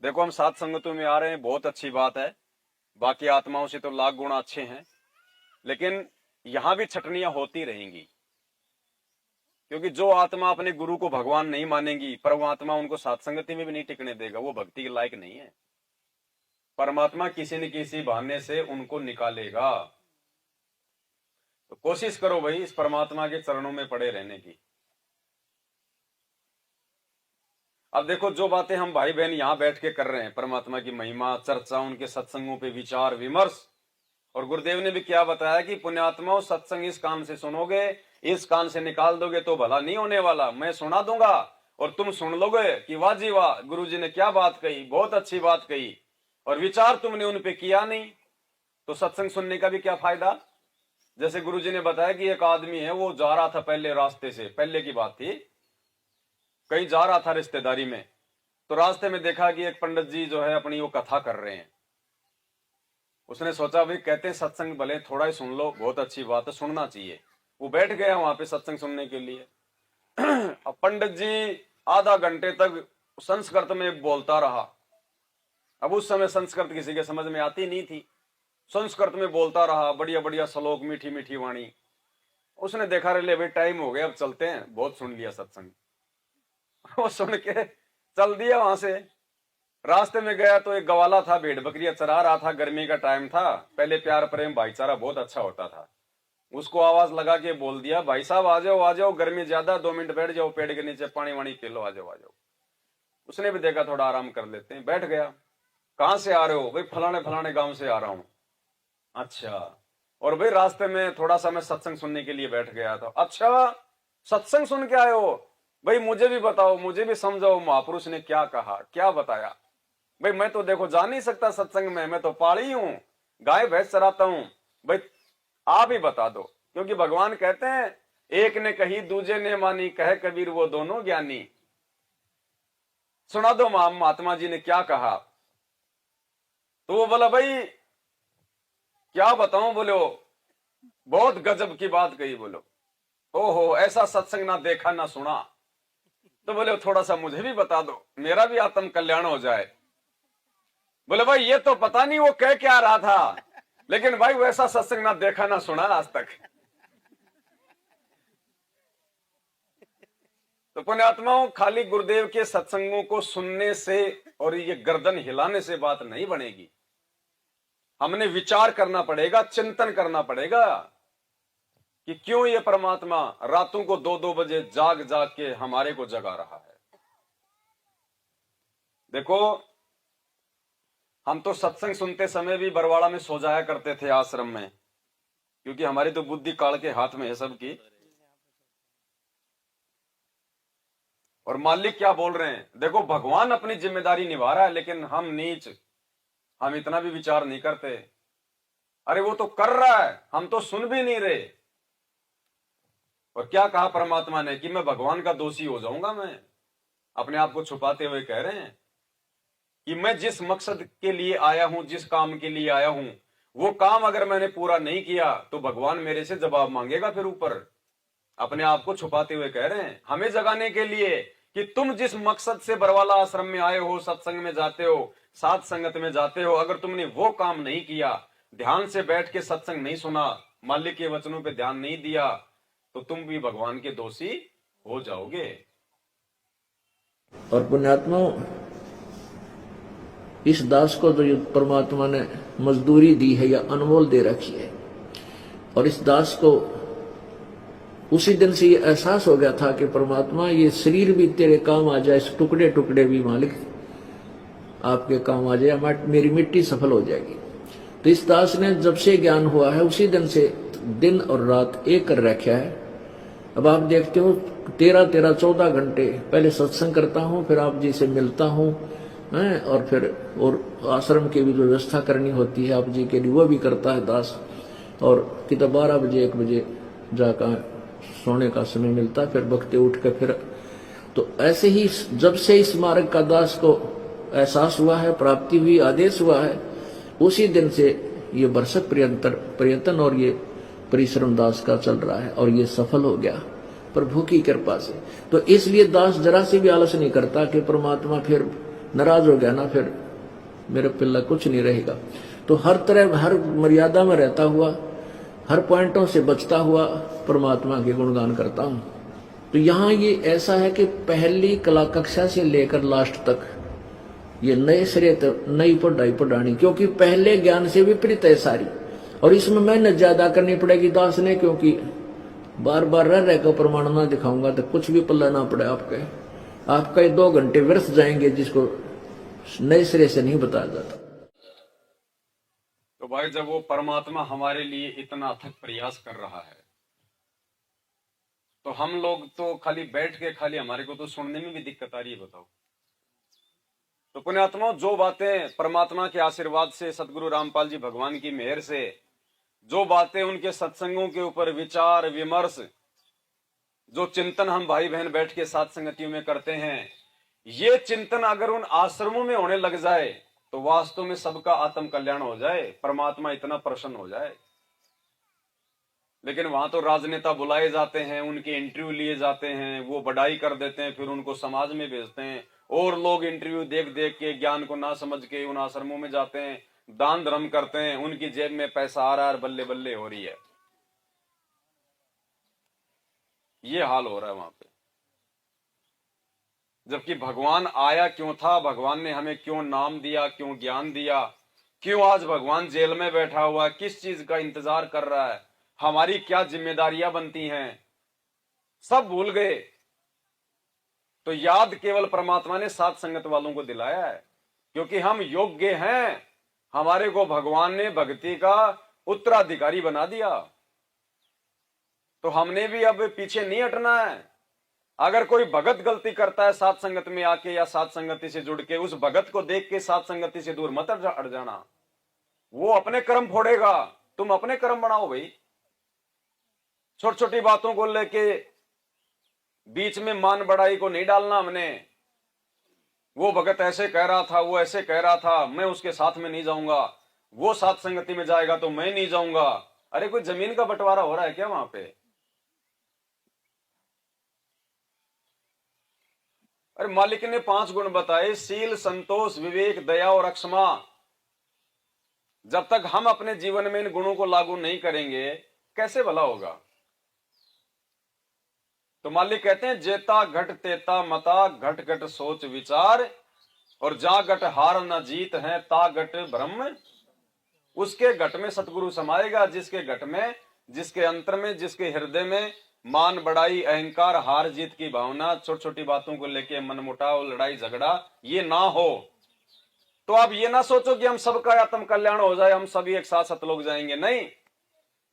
देखो, हम सात संगतों में आ रहे हैं, बहुत अच्छी बात है। बाकी आत्माओं से तो लाख गुना अच्छे हैं, लेकिन यहां भी छटनियां होती रहेंगी। क्योंकि जो आत्मा अपने गुरु को भगवान नहीं मानेगी, पर वो आत्मा उनको सत्संगति में भी नहीं टिकने देगा, वो भक्ति के लायक नहीं है। परमात्मा किसी न किसी बहाने से उनको निकालेगा। तो कोशिश करो भाई इस परमात्मा के चरणों में पड़े रहने की। अब देखो, जो बातें हम भाई बहन यहां बैठ के कर रहे हैं, परमात्मा की महिमा, चर्चा, उनके सत्संगों पे विचार विमर्श, और गुरुदेव ने भी क्या बताया कि पुण्यात्माओं, सत्संग इस कान से सुनोगे, इस कान से निकाल दोगे तो भला नहीं होने वाला। मैं सुना दूंगा और तुम सुन लोगे कि वाह जी वाह, गुरु जी ने क्या बात कही, बहुत अच्छी बात कही, और विचार तुमने उन पे किया नहीं, तो सत्संग सुनने का भी क्या फायदा। जैसे गुरु जी ने बताया कि एक आदमी है, वो जा रहा था पहले रास्ते से, पहले की बात थी, कहीं जा रहा था रिश्तेदारी में, तो रास्ते में देखा कि एक पंडित जी जो है अपनी वो कथा कर रहे हैं। उसने सोचा भाई, कहते हैं सत्संग भले थोड़ा ही सुन लो, बहुत अच्छी बात है, सुनना चाहिए। वो बैठ गया वहां पे सत्संग सुनने के लिए। अब पंडित जी आधा घंटे तक संस्कृत में बोलता रहा। अब उस समय संस्कृत किसी के समझ में आती नहीं थी, संस्कृत में बोलता रहा, बढ़िया बढ़िया श्लोक, मीठी मीठी वाणी। उसने देखा, रे ले भाई टाइम हो गया, अब चलते हैं, बहुत सुन लिया सत्संग। वो सुन के चल दिया वहां से। रास्ते में गया तो एक गवाला था, भेड़ बकरियां चरा रहा था, गर्मी का टाइम था। पहले प्यार प्रेम भाईचारा बहुत अच्छा होता था। उसको आवाज लगा के बोल दिया, भाई साहब आ जाओ आ जाओ, गर्मी ज्यादा, 2 मिनट बैठ जाओ, पेड़ के नीचे पानी वाणी पी लो, आ जाओ आ जाओ। उसने भी देखा थोड़ा आराम कर लेते हैं, बैठ गया। कहां से आ रहे हो? भाई फलाने फलाने गांव से आ रहा हूं। अच्छा, और भाई रास्ते में थोड़ा सा मैं सत्संग सुनने के लिए बैठ गया था। अच्छा, सत्संग सुन के आए हो? भाई मुझे भी बताओ, मुझे भी समझाओ, महापुरुष ने क्या कहा, क्या बताया। भाई मैं तो देखो जा नहीं सकता सत्संग में, मैं तो पाड़ी हूं, गाय भैंस चराता हूं। भाई आप ही बता दो, क्योंकि भगवान कहते हैं, एक ने कही दूजे ने मानी, कहे कबीर वो दोनों ज्ञानी। सुना दो महात्मा जी ने क्या कहा। तो वो बोला, भाई क्या बताऊं, बोलो बहुत गजब की बात कही। बोलो ओहो, ऐसा सत्संग ना देखा ना सुना। तो बोले थोड़ा सा मुझे भी बता दो, मेरा भी आत्म कल्याण हो जाए। बोले भाई ये तो पता नहीं वो कह क्या रहा था, लेकिन भाई वैसा सत्संग ना देखा ना सुना आज तक। तो पुण्यात्माओं, खाली गुरुदेव के सत्संगों को सुनने से और ये गर्दन हिलाने से बात नहीं बनेगी। हमने विचार करना पड़ेगा, चिंतन करना पड़ेगा कि क्यों ये परमात्मा रातों को 2-2 बजे जाग जाग के हमारे को जगा रहा है। देखो, हम तो सत्संग सुनते समय भी बरवाड़ा में सो जाया करते थे आश्रम में, क्योंकि हमारी तो बुद्धि काल के हाथ में है सबकी। और मालिक क्या बोल रहे हैं, देखो भगवान अपनी जिम्मेदारी निभा रहा है, लेकिन हम नीच, हम इतना भी विचार नहीं करते। अरे वो तो कर रहा है, हम तो सुन भी नहीं रहे। और क्या कहा परमात्मा ने कि मैं भगवान का दोषी हो जाऊंगा। मैं अपने आप को छुपाते हुए कह रहे हैं कि मैं जिस मकसद के लिए आया हूं, जिस काम के लिए आया हूं, वो काम अगर मैंने पूरा नहीं किया तो भगवान मेरे से जवाब मांगेगा फिर ऊपर। अपने आप को छुपाते हुए कह रहे हैं हमें जगाने के लिए कि तुम जिस मकसद से बरवाला आश्रम में आए हो, सत्संग में जाते हो, साथ संगत में जाते हो, अगर तुमने वो काम नहीं किया, ध्यान से बैठ के सत्संग नहीं सुना, मालिक के वचनों पे ध्यान नहीं दिया, तो तुम भी भगवान के दोषी हो जाओगे। और पुण्यात्मा, इस दास को जो परमात्मा ने मजदूरी दी है या अनमोल दे रखी है, और इस दास को उसी दिन से ये एहसास हो गया था कि परमात्मा ये शरीर भी तेरे काम आ जाए, इस टुकड़े टुकड़े भी मालिक आपके काम आ जाए, मेरी मिट्टी सफल हो जाएगी। तो इस दास ने जब से ज्ञान हुआ है उसी दिन से दिन और रात एक कर रखा है। अब आप देखते हो 13-14 घंटे पहले सत्संग करता हूँ, फिर आप जी से मिलता हूँ, और फिर और आश्रम की भी जो व्यवस्था करनी होती है आप जी के लिए वो भी करता है दास। और कितना 12 बजे 1 बजे जाकर सोने का समय मिलता है, फिर बखते उठ कर फिर। तो ऐसे ही जब से इस मार्ग का दास को एहसास हुआ है, प्राप्ति हुई, आदेश हुआ है, उसी दिन से ये वर्षक प्रयत्न और ये परिश्रम दास का चल रहा है, और ये सफल हो गया प्रभु की कृपा से। तो इसलिए दास जरा से भी आलस नहीं करता कि परमात्मा फिर नाराज हो गया ना, फिर मेरे पिल्ला कुछ नहीं रहेगा। तो हर तरह, हर मर्यादा में रहता हुआ, हर पॉइंटों से बचता हुआ परमात्मा के गुणगान करता हूं। तो यहां ये ऐसा है कि पहली कला कक्षा से लेकर लास्ट तक ये नए सिरे नई पढ़ाई पढ़ानी, क्योंकि पहले ज्ञान से विपरीत है सारी, और इसमें मेहनत ज्यादा करनी पड़ेगी दास ने, क्योंकि बार बार रह रहकर प्रमाण ना दिखाऊंगा तो कुछ भी पल्ला ना पड़े आपका ये 2 घंटे व्यर्थ जाएंगे, जिसको नए सिरे से नहीं बताया जाता। तो भाई जब वो परमात्मा हमारे लिए इतना अथक प्रयास कर रहा है, तो हम लोग तो खाली बैठ के, खाली हमारे को तो सुनने में भी दिक्कत आ रही है, बताओ। तो पुण्यात्माओं, जो बातें परमात्मा के आशीर्वाद से, सदगुरु रामपाल जी भगवान की मेहर से, जो बातें उनके सत्संगों के ऊपर विचार विमर्श, जो चिंतन हम भाई बहन बैठ के साथ संगतियों में करते हैं, ये चिंतन अगर उन आश्रमों में होने लग जाए तो वास्तव में सबका आत्म कल्याण हो जाए, परमात्मा इतना प्रसन्न हो जाए। लेकिन वहां तो राजनेता बुलाए जाते हैं, उनके इंटरव्यू लिए जाते हैं, वो बढ़ाई कर देते हैं, फिर उनको समाज में भेजते हैं, और लोग इंटरव्यू देख देख के ज्ञान को ना समझ के उन आश्रमों में जाते हैं, दान धर्म करते हैं, उनकी जेब में पैसा आ रहा है, बल्ले बल्ले हो रही है। ये हाल हो रहा है वहां पे। जबकि भगवान आया क्यों था, भगवान ने हमें क्यों नाम दिया, क्यों ज्ञान दिया, क्यों आज भगवान जेल में बैठा हुआ है, किस चीज का इंतजार कर रहा है, हमारी क्या जिम्मेदारियां बनती हैं, सब भूल गए। तो याद केवल परमात्मा ने साथ संगत वालों को दिलाया है, क्योंकि हम योग्य हैं, हमारे को भगवान ने भक्ति का उत्तराधिकारी बना दिया। तो हमने भी अब पीछे नहीं हटना है। अगर कोई भगत गलती करता है साथ संगत में आके या साथ संगति से जुड़ के, उस भगत को देख के साथ संगति से दूर मत हट जाना। वो अपने कर्म फोड़ेगा, तुम अपने कर्म बनाओ भाई। छोटी छोटी बातों को लेके बीच में मान बढ़ाई को नहीं डालना हमने। वो भगत ऐसे कह रहा था, वो ऐसे कह रहा था, मैं उसके साथ में नहीं जाऊंगा, वो साथ संगति में जाएगा तो मैं नहीं जाऊंगा। अरे कोई जमीन का बंटवारा हो रहा है क्या वहां पे? अरे मालिक ने 5 गुण बताए, शील, संतोष, विवेक, दया और अक्षमा। जब तक हम अपने जीवन में इन गुणों को लागू नहीं करेंगे कैसे भला होगा? तो मालिक कहते हैं, जेता घट तेता मता, घट घट सोच विचार, और जा घट हार न जीत है, ता घट ब्रह्म। उसके घट में सतगुरु समाएगा, जिसके घट में, जिसके अंतर में, जिसके हृदय में मान बढ़ाई, अहंकार, हार जीत की भावना, छोटी छोटी बातों को लेके मनमुटाव, लड़ाई झगड़ा ये ना हो। तो आप ये ना सोचो कि हम सबका आत्म कल्याण हो जाए, हम सभी एक साथ सतलोक जाएंगे। नहीं,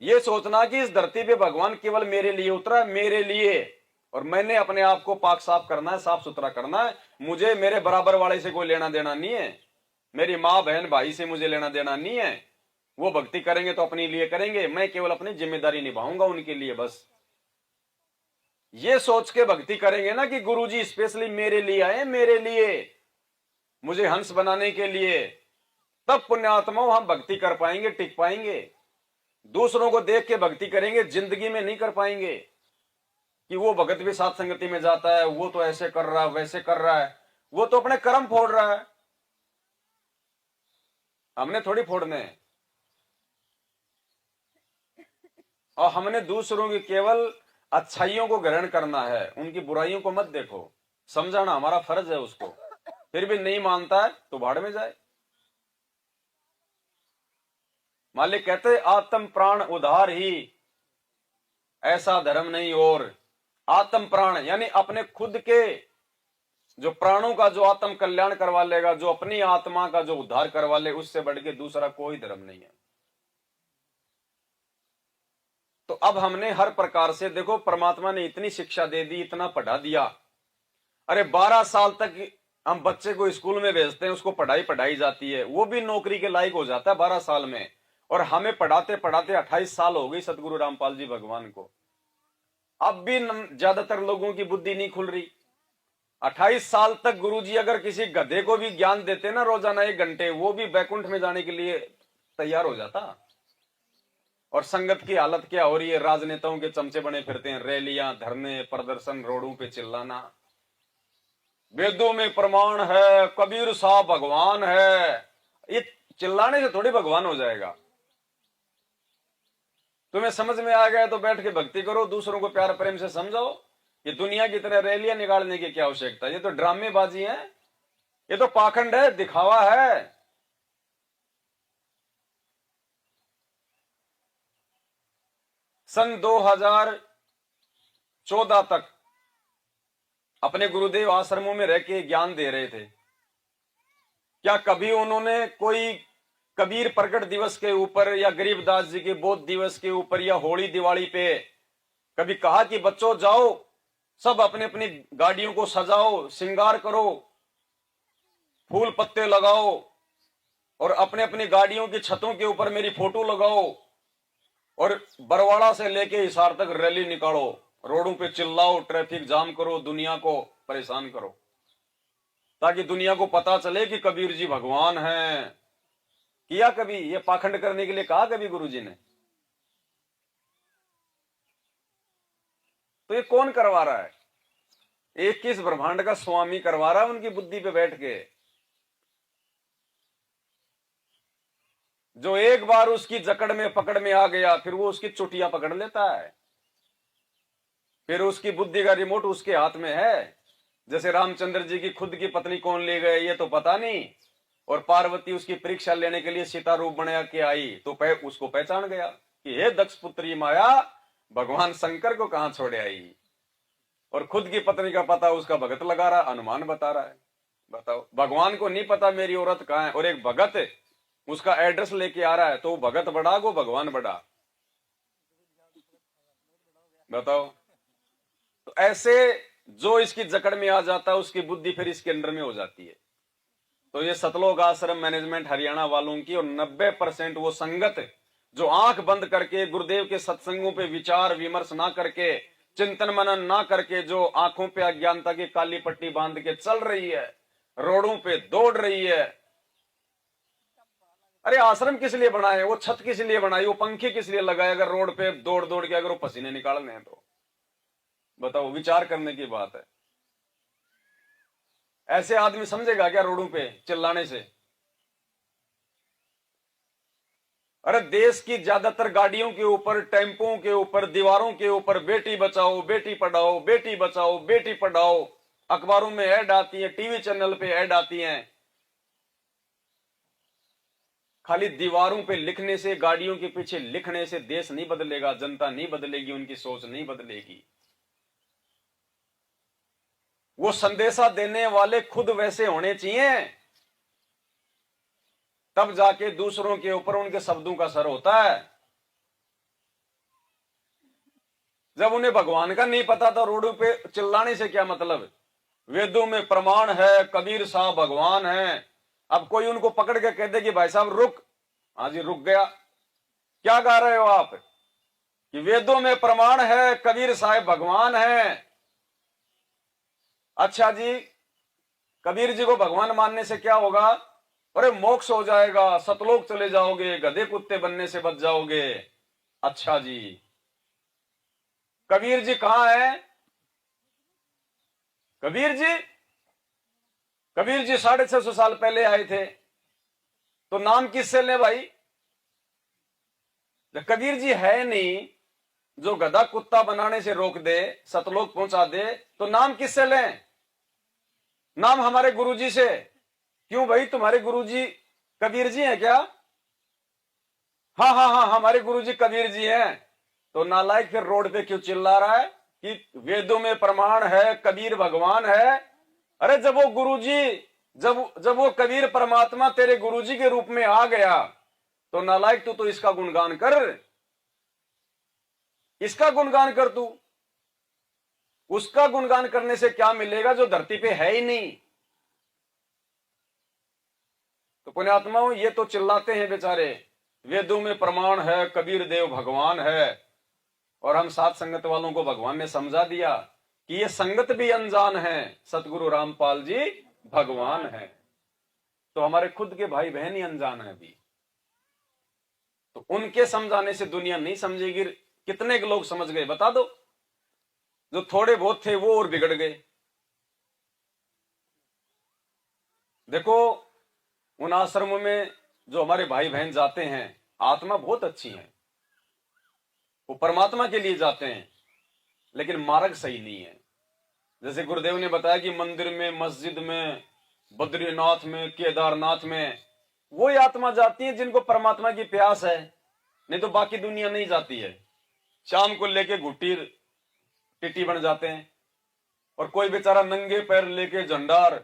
ये सोचना कि इस धरती पे भगवान केवल मेरे लिए उतरा, मेरे लिए, और मैंने अपने आप को पाक साफ करना है, साफ सुथरा करना है। मुझे मेरे बराबर वाले से कोई लेना देना नहीं है, मेरी माँ बहन भाई से मुझे लेना देना नहीं है। वो भक्ति करेंगे तो अपने लिए करेंगे, मैं केवल अपनी जिम्मेदारी निभाऊंगा उनके लिए बस। ये सोच के भक्ति करेंगे ना कि गुरुजी स्पेशली मेरे लिए आए, मेरे लिए, मुझे हंस बनाने के लिए, तब पुण्यात्माओं हम भक्ति कर पाएंगे, टिक पाएंगे। दूसरों को देख के भक्ति करेंगे, जिंदगी में नहीं कर पाएंगे। कि वो भगत भी साथ संगति में जाता है, वो तो ऐसे कर रहा है, वैसे कर रहा है, वो तो अपने कर्म फोड़ रहा है, हमने थोड़ी फोड़ने हैं। और हमने दूसरों की केवल अच्छाइयों को ग्रहण करना है, उनकी बुराइयों को मत देखो। समझाना हमारा फर्ज है उसको, फिर भी नहीं मानता है तो भाड़ में जाए। मालिक कहते, आत्म प्राण उधार ही, ऐसा धर्म नहीं और। आत्म प्राण यानी अपने खुद के जो प्राणों का जो आत्म कल्याण करवा लेगा, जो अपनी आत्मा का जो उद्धार करवा ले, उससे बढ़ के दूसरा कोई धर्म नहीं है। तो अब हमने हर प्रकार से देखो, परमात्मा ने इतनी शिक्षा दे दी, इतना पढ़ा दिया। अरे 12 साल तक हम बच्चे को स्कूल में भेजते हैं, उसको पढ़ाई जाती है, वो भी नौकरी के लायक हो जाता है 12 साल में। और हमें पढ़ाते पढ़ाते 28 साल हो गई सदगुरु रामपाल जी भगवान को। अब भी ज्यादातर लोगों की बुद्धि नहीं खुल रही। 28 साल तक गुरुजी अगर किसी गधे को भी ज्ञान देते ना रोजाना 1 घंटे, वो भी बैकुंठ में जाने के लिए तैयार हो जाता। और संगत की हालत क्या हो रही है? राजनेताओं के चमचे बने फिरते हैं, रैलियां, धरने, प्रदर्शन, रोडों पे चिल्लाना। वेदों में प्रमाण है, कबीर साहब भगवान है। ये चिल्लाने से थोड़ी भगवान हो जाएगा। तुम्हें समझ में आ गया तो बैठ के भक्ति करो, दूसरों को प्यार प्रेम से समझाओ। ये दुनिया की तरह रैलियां निकालने की क्या आवश्यकता? ये तो ड्रामेबाजी है, ये तो पाखंड है, दिखावा है। सन 2014 तक अपने गुरुदेव आश्रमों में रह के ज्ञान दे रहे थे। क्या कभी उन्होंने कोई कबीर प्रकट दिवस के ऊपर या गरीबदास जी के बोध दिवस के ऊपर या होली दिवाली पे कभी कहा कि बच्चों जाओ सब अपने अपनी गाड़ियों को सजाओ, श्रृंगार करो, फूल पत्ते लगाओ और अपने अपनी गाड़ियों की छतों के ऊपर मेरी फोटो लगाओ और बरवाड़ा से लेके हिसार तक रैली निकालो, रोडों पे चिल्लाओ, ट्रैफिक जाम करो, दुनिया को परेशान करो, ताकि दुनिया को पता चले कि कबीर जी भगवान हैं? किया कभी? ये पाखंड करने के लिए कहा कभी गुरुजी ने? तो ये कौन करवा रहा है? एक किस ब्रह्मांड का स्वामी करवा रहा है उनकी बुद्धि पे बैठ के, जो एक बार उसकी जकड़ में पकड़ में आ गया फिर वो उसकी चुटिया पकड़ लेता है, फिर उसकी बुद्धि का रिमोट उसके हाथ में है। जैसे रामचंद्र जी की खुद की पत्नी कौन ले गए ये तो पता नहीं, और पार्वती उसकी परीक्षा लेने के लिए सीता रूप बना के आई तो उसको पहचान गया कि हे दक्ष पुत्री माया, भगवान शंकर को कहां छोड़े आई। और खुद की पत्नी का पता उसका भगत लगा रहा, अनुमान बता रहा है। बताओ, भगवान को नहीं पता मेरी औरत कहां है, और एक भगत उसका एड्रेस लेके आ रहा है, तो वो भगत बड़ा को भगवान बड़ा। बताओ, तो ऐसे जो इसकी जकड़ में आ जाता है उसकी बुद्धि फिर इसके अंडर में हो जाती है। तो ये सतलोक आश्रम मैनेजमेंट हरियाणा वालों की, और 90% वो संगत जो आंख बंद करके गुरुदेव के सत्संगों पे विचार विमर्श ना करके, चिंतन मनन ना करके, जो आंखों पे अज्ञानता की काली पट्टी बांध के चल रही है, रोडों पे दौड़ रही है। अरे आश्रम किस लिए बनाए? वो छत किस लिए बनाई? वो पंखे किस लिए लगाए? अगर रोड पे दौड़ दौड़ के अगर वो पसीने निकालने हैं तो बताओ, विचार करने की बात है। ऐसे आदमी समझेगा क्या रोडों पे चिल्लाने से? अरे देश की ज्यादातर गाड़ियों के ऊपर, टेम्पों के ऊपर, दीवारों के ऊपर बेटी बचाओ, बेटी पढ़ाओ, बेटी बचाओ, बेटी पढ़ाओ, अखबारों में ऐड आती है, टीवी चैनल पे ऐड आती हैं। खाली दीवारों पे लिखने से, गाड़ियों के पीछे लिखने से देश नहीं बदलेगा, जनता नहीं बदलेगी, उनकी सोच नहीं बदलेगी। वो संदेशा देने वाले खुद वैसे होने चाहिए, तब जाके दूसरों के ऊपर उनके शब्दों का असर होता है। जब उन्हें भगवान का नहीं पता तो रोडों पे चिल्लाने से क्या मतलब? वेदों में प्रमाण है, कबीर साहब भगवान है। अब कोई उनको पकड़ के कहते कि भाई साहब रुक, हाँ जी रुक गया। क्या गा रहे हो आप कि वेदों में प्रमाण है, कबीर साहब भगवान है? अच्छा जी, कबीर जी को भगवान मानने से क्या होगा? अरे मोक्ष हो जाएगा, सतलोक चले जाओगे, गधे कुत्ते बनने से बच जाओगे। अच्छा जी, कबीर जी कहां है? कबीर जी 650 साल पहले आए थे, तो नाम किससे ले भाई? कबीर जी है नहीं, जो गधा कुत्ता बनाने से रोक दे, सतलोक पहुंचा दे, तो नाम किससे लें? नाम हमारे गुरुजी से। क्यों भाई, तुम्हारे गुरुजी कबीर जी हैं क्या? हाँ हाँ हाँ, हमारे गुरुजी कबीर जी हैं। तो नालायक फिर रोड पे क्यों चिल्ला रहा है कि वेदों में प्रमाण है, कबीर भगवान है? अरे जब वो गुरुजी, जब वो कबीर परमात्मा तेरे गुरुजी के रूप में आ गया, तो नालायक तू तो इसका गुणगान कर, इसका गुणगान कर तू। उसका गुणगान करने से क्या मिलेगा जो धरती पे है ही नहीं? तो पुण्यात्माओं, ये तो चिल्लाते हैं बेचारे, वेदों में प्रमाण है, कबीर देव भगवान है, और हम साथ संगत वालों को भगवान ने समझा दिया कि ये संगत भी अनजान है, सतगुरु रामपाल जी भगवान है। तो हमारे खुद के भाई बहन ही अनजान है अभी, तो उनके समझाने से दुनिया नहीं समझेगी। कितने लोग समझ गए बता दो? जो थोड़े बहुत थे वो और बिगड़ गए। देखो उन आश्रमों में जो हमारे भाई बहन जाते हैं, आत्मा बहुत अच्छी है, वो परमात्मा के लिए जाते हैं, लेकिन मार्ग सही नहीं है। जैसे गुरुदेव ने बताया कि मंदिर में, मस्जिद में, बद्रीनाथ में, केदारनाथ में वो आत्मा जाती है जिनको परमात्मा की प्यास है, नहीं तो बाकी दुनिया नहीं जाती है। शाम को लेके घुट्टी टिटी बन जाते हैं, और कोई बेचारा नंगे पैर लेके झंडार,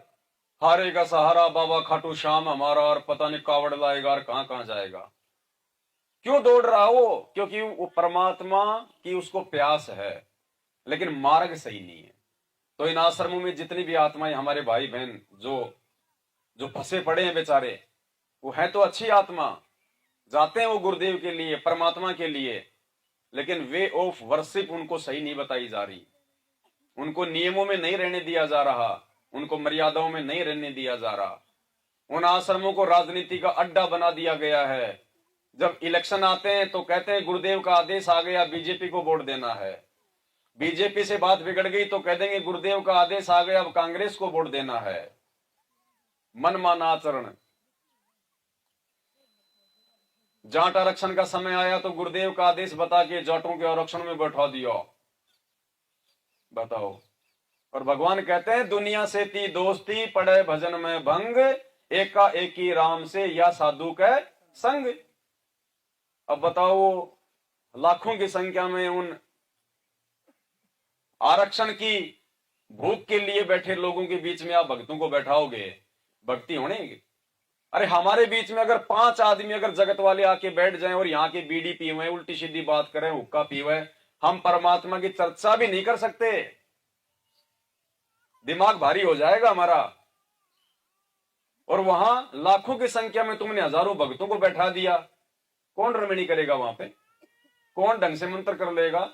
हारे का सहारा बाबा खाटू श्याम हमारा, और पता नहीं कावड़ लाएगा और कहां कहां जाएगा। क्यों दौड़ रहा वो? क्योंकि वो परमात्मा की उसको प्यास है, लेकिन मार्ग सही नहीं है। तो इन आश्रमों में जितनी भी आत्माएं, हमारे भाई बहन जो जो फंसे पड़े हैं बेचारे, वो है तो अच्छी आत्मा, जाते हैं वो गुरुदेव के लिए, परमात्मा के लिए, लेकिन वे ऑफ वर्शिप उनको सही नहीं बताई जा रही, उनको नियमों में नहीं रहने दिया जा रहा, उनको मर्यादाओं में नहीं रहने दिया जा रहा। उन आश्रमों को राजनीति का अड्डा बना दिया गया है। जब इलेक्शन आते हैं तो कहते हैं गुरुदेव का आदेश आ गया, बीजेपी को वोट देना है। बीजेपी से बात बिगड़ गई तो कह देंगे गुरुदेव का आदेश आ गया, अब कांग्रेस को वोट देना है। मनमाना आचरण। जाट आरक्षण का समय आया तो गुरुदेव का आदेश बता के जाटों के आरक्षण में बैठा दिया। बताओ। और भगवान कहते हैं दुनिया से ती दोस्ती, पड़े भजन में भंग, एका एकी राम से या साधु के संग। अब बताओ, लाखों की संख्या में उन आरक्षण की भूख के लिए बैठे लोगों के बीच में आप भक्तों को बैठाओगे, भक्ति होने? अरे हमारे बीच में अगर 5 आदमी अगर जगत वाले आके बैठ जाएं और यहाँ के बीड़ी पीवे, उल्टी सीधी बात करें, हुक्का पीवे, हम परमात्मा की चर्चा भी नहीं कर सकते, दिमाग भारी हो जाएगा हमारा। और वहां लाखों की संख्या में तुमने हजारों भक्तों को बैठा दिया, कौन रमणी करेगा वहां पे? कौन ढंग से मंत्र कर लेगा?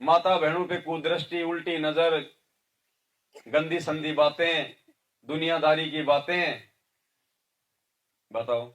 माता बहनों पे कुदृष्टि, उल्टी नजर, गंदी संदी बातें, दुनियादारी की बातें। बताओ।